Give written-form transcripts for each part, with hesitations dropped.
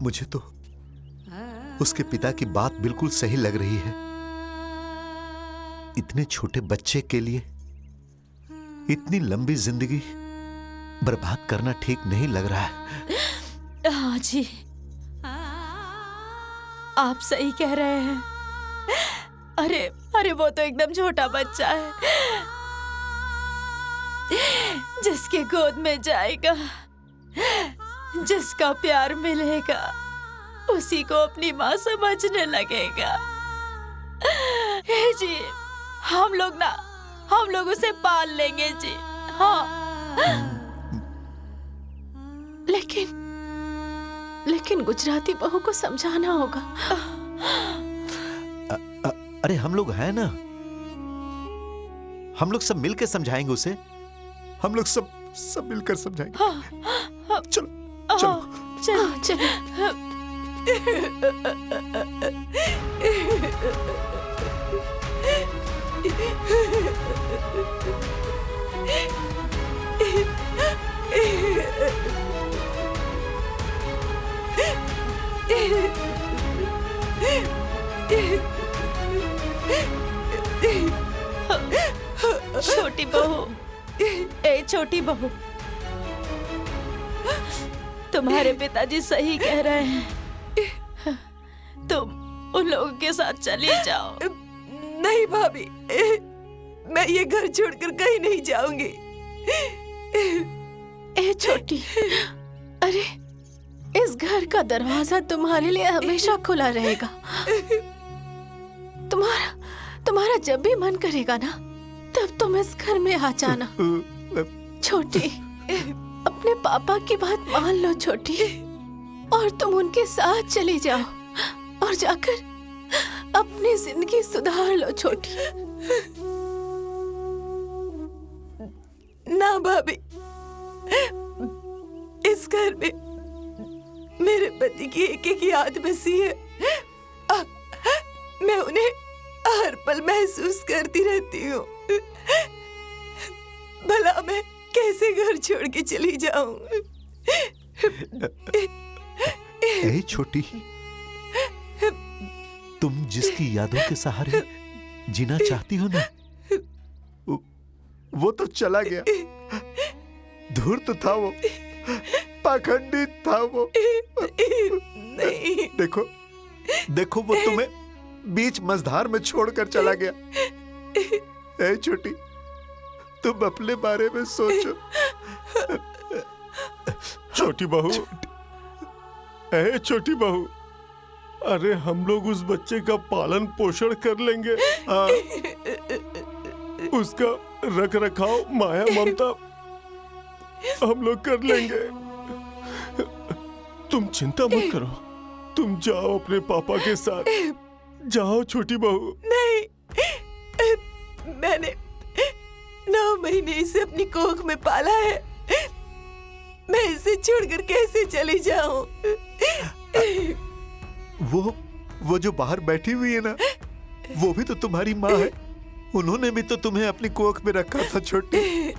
मुझे तो उसके पिता की बात बिल्कुल सही लग रही है। इतने छोटे बच्चे के लिए इतनी लंबी जिंदगी बर्बाद करना ठीक नहीं लग रहा है। हाँ जी, आप सही कह रहे हैं। अरे अरे वो तो एकदम छोटा बच्चा है, जिसके गोद में जाएगा, जिसका प्यार मिलेगा, उसी को अपनी माँ समझने लगेगा। हे जी, हम लोग उसे पाल लेंगे जी। हाँ, लेकिन गुजराती बहू को समझाना होगा। अरे हम लोग हैं ना, हम लोग सब मिलकर समझाएंगे उसे। हम लोग सब मिलकर समझाएंगे। चलो चलो चलो। छोटी बहू, छोटी बहू, तुम्हारे पिताजी सही कह रहे हैं। तुम उन लोगों के साथ चली जाओ। नहीं भाभी, मैं ये घर छोड़कर कहीं नहीं जाऊंगी। छोटी, अरे इस घर का दरवाजा तुम्हारे लिए हमेशा खुला रहेगा। तुम्हारा जब भी मन करेगा ना, तब तुम इस घर में आ जाना। छोटी, अपने पापा की बात मान लो छोटी, और तुम उनके साथ चली जाओ और जाकर अपनी जिंदगी सुधार लो छोटी। ना भाभी, इस घर में मेरे पति की एक एक याद बसी है। मैं उन्हें हर पल महसूस करती रहती हूँ। भला मैं कैसे घर छोड़ के चली जाऊं? छोटी, तुम जिसकी यादों के सहारे जीना चाहती हो ना, वो तो चला गया। धूर्त था वो, पाखंडी था वो। नहीं। देखो वो तुम्हें बीच मझधार में छोड़कर चला गया। ऐ छोटी, तुम अपने बारे में सोचो। छोटी बहू, ऐ छोटी बहू, अरे हम लोग उस बच्चे का पालन पोषण कर लेंगे। उसका रख रखाव, माया ममता हम लोग कर लेंगे। तुम चिंता मत करो, तुम जाओ अपने पापा के साथ। जाओ छोटी बहू। नहीं, मैंने 9 महीने इसे अपनी कोख में पाला है। मैं इसे छोड़कर कैसे चली जाऊं? वो जो बाहर बैठी हुई है ना, वो भी तो तुम्हारी माँ है। उन्होंने भी तो तुम्हें अपनी कोख में रखा था छोटी।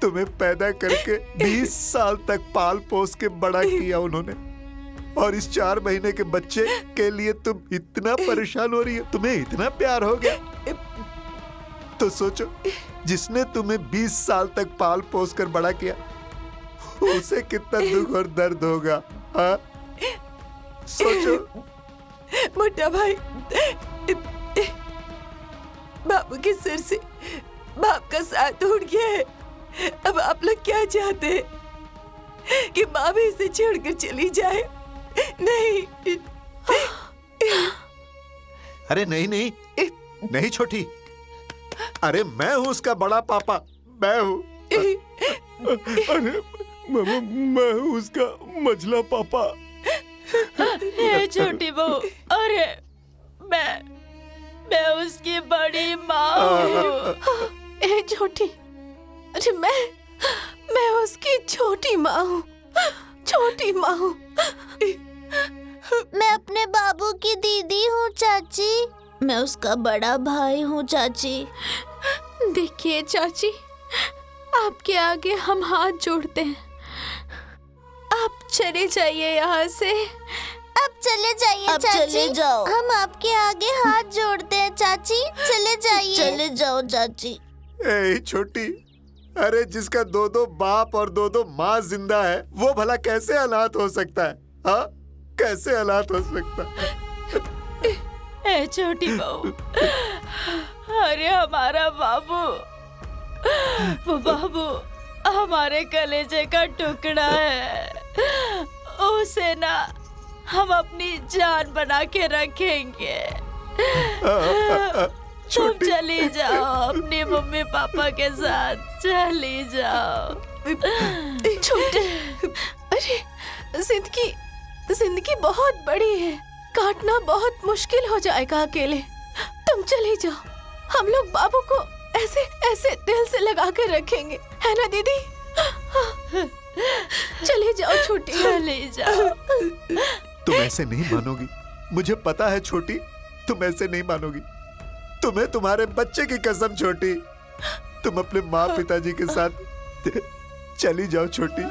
तुम्हें पैदा करके 20 साल तक पाल पोस के बड़ा किया उन्होंने, और इस 4 महीने के बच्चे के लिए तुम इतना परेशान हो रही हो? तुम्हें इतना प्यार हो गया? तो सोचो, जिसने तुम्हें 20 साल तक पाल पोस कर बड़ा किया, उसे कितना दुख और दर्द होगा। हाँ, सोचो। मोटा भाई, बाबू के सिर से बाप का साथ उड़ गया है। अब आप लोग क्या चाहते हैं कि माँ भी इसे छोड़कर चली जाए? नहीं। अरे नहीं छोटी, अरे मैं हूँ उसका बड़ा पापा, मैं हूँ। अरे मैं हूँ उसका मझला पापा। छोटी बहू, अरे मैं उसकी बड़ी माँ हूँ। छोटी, अरे मैं उसकी छोटी माँ हूँ, छोटी माँ हूँ। मैं अपने बाबू की दीदी हूँ चाची। मैं उसका बड़ा भाई हूँ चाची। देखिए चाची, आपके आगे हम हाथ जोड़ते हैं। आप चले जाइए यहाँ से। अब चले जाइए अब चाची। चले जाओ। हम आपके आगे हाथ जोड़ते हैं चाची, चले जाइए। चले जाओ चाची। ए छोटी, अरे जिसका दो दो बाप और दो दो माँ जिंदा है, वो भला कैसे अनाथ हो सकता है? हाँ, कैसे अनाथ हो सकता है? ए छोटी बहू, अरे हमारा बाबू, वो बाबू हमारे कलेजे का टुकड़ा है। उसे ना हम अपनी जान बना के रखेंगे। तुम चली जाओ अपनी मम्मी पापा के साथ, चली जाओ। छोटे, अरे जिंदगी बहुत बड़ी है, काटना बहुत मुश्किल हो जाएगा अकेले। तुम चली जाओ, हम लोग बाबू को ऐसे ऐसे दिल से लगा कर रखेंगे, है ना दीदी? चली जाओ छोटी, चली जाओ। तुम ऐसे नहीं मानोगी, मुझे पता है छोटी, तुम ऐसे नहीं मानोगी। तुम्हें तुम्हारे बच्चे की कसम छोटी, तुम अपने माँ पिताजी के साथ चली जाओ छोटी।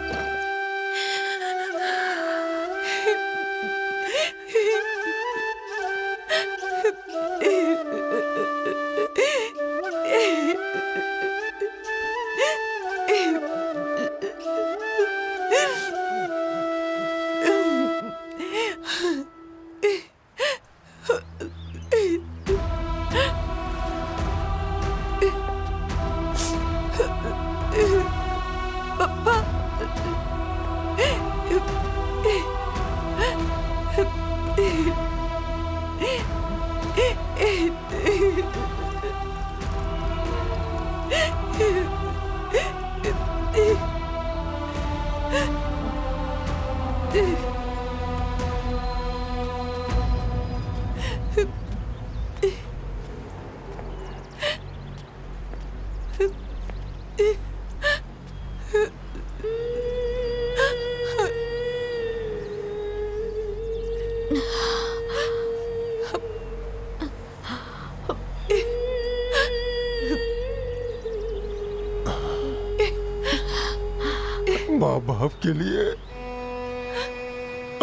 माँ बाप के लिए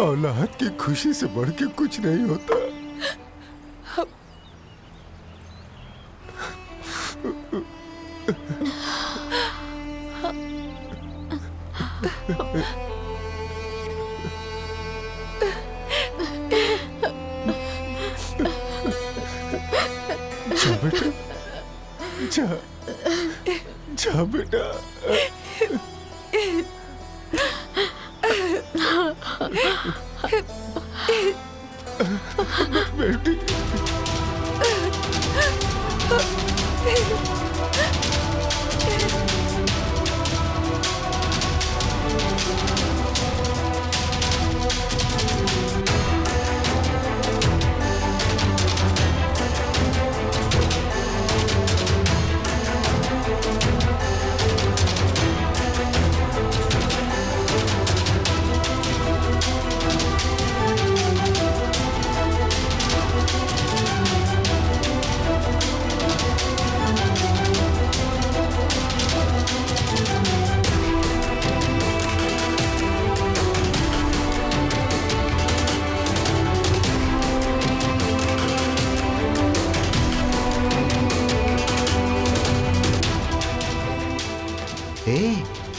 औलाद की खुशी से बढ़ के कुछ नहीं होता। जा बेटा, जा जा बेटा। बेटी,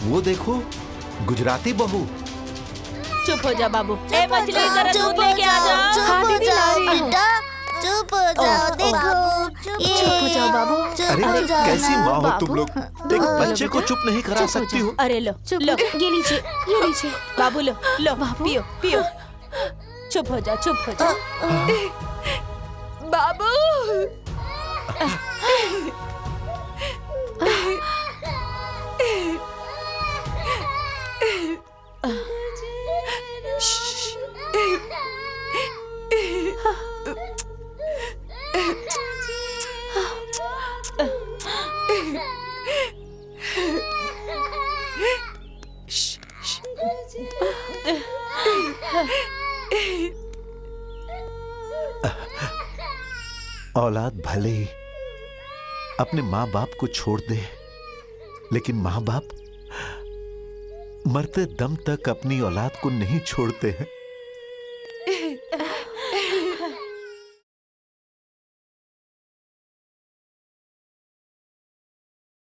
वो देखो, गुजराती बहू। चुप हो जा बाबू। ए मछली जरा दूध लेके आ जाओ। चुप हो जाओ बेटा, चुप हो जाओ। देखो, चुप हो जाओ बाबू। अरे कैसी माँ हो तुम लोग, एक बच्चे को चुप नहीं करा सकती हो? अरे लो लो, ये लीजिए, ये लीजिए बाबू लो लो, पियो पियो। चुप हो जा, चुप हो जा। बाबू, औलाद भले ही अपने माँ बाप को छोड़ दे, लेकिन माँ बाप मरते दम तक अपनी औलाद को नहीं छोड़ते हैं।